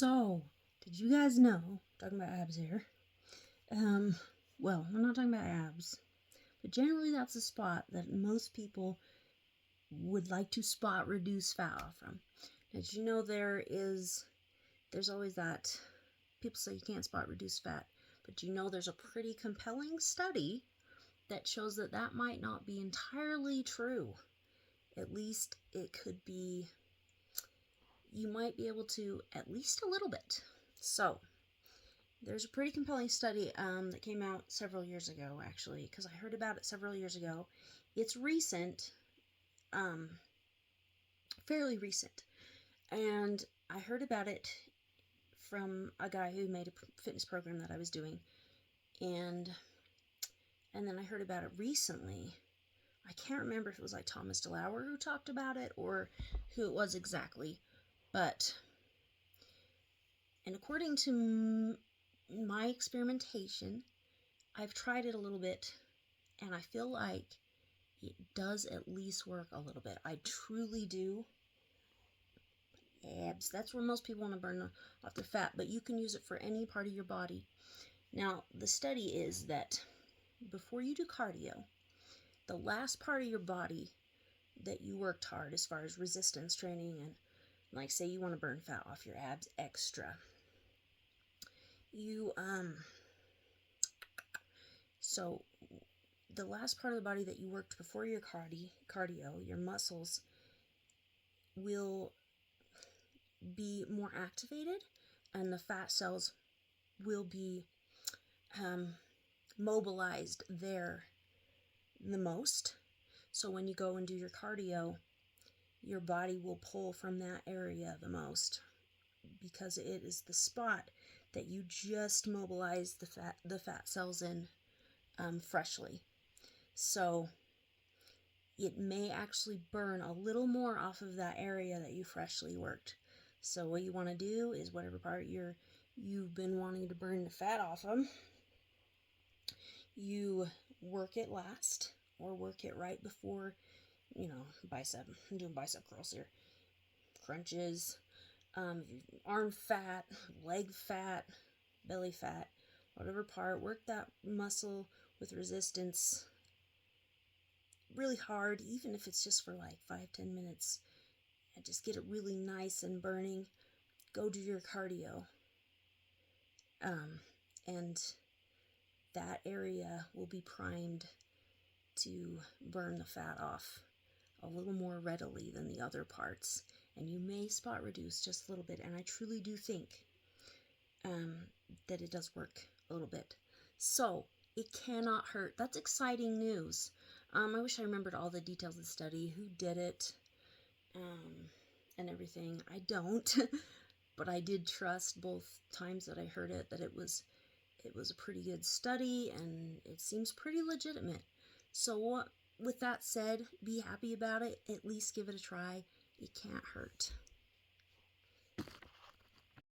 So, did you guys know, talking about abs here, well, I'm not talking about abs, but generally that's a spot that most people would like to spot reduce fat off from. Did you know there's always that, people say you can't spot reduce fat, but you know there's a pretty compelling study that shows that that might not be entirely true. At least it could be, you might be able to at least a little bit. So, there's a pretty compelling study that came out several years ago, actually, because I heard about it several years ago. It's recent, fairly recent, and I heard about it from a guy who made a fitness program that I was doing, and then I heard about it recently. I can't remember if it was like Thomas DeLauer who talked about it or who it was exactly, but, and according to my experimentation, I've tried it a little bit, and I feel like it does at least work a little bit. I truly do. Abs, that's where most people want to burn off their fat, but you can use it for any part of your body. Now, the study is that before you do cardio, the last part of your body that you worked hard as far as resistance training and, like, say you want to burn fat off your abs extra, so the last part of the body that you worked before your cardio, your muscles, will be more activated, and the fat cells will be mobilized there the most. So when you go and do your cardio, your body will pull from that area the most, because it is the spot that you just mobilized the fat cells in freshly. So it may actually burn a little more off of that area that you freshly worked. So what you want to do is whatever part you've been wanting to burn the fat off of, you work it last, or work it right before, bicep. I'm doing bicep curls here. Crunches, arm fat, leg fat, belly fat, whatever part, work that muscle with resistance really hard, even if it's just for like 5-10 minutes, and just get it really nice and burning. Go do your cardio, and that area will be primed to burn the fat off a little more readily than the other parts, and you may spot reduce just a little bit, and I truly do think that it does work a little bit. So it cannot hurt. That's exciting news. I wish I remembered all the details of the study, who did it, and everything. I don't, but I did trust both times that I heard it that it was a pretty good study, and it seems pretty legitimate. So with that said, be happy about it. At least give it a try. It can't hurt.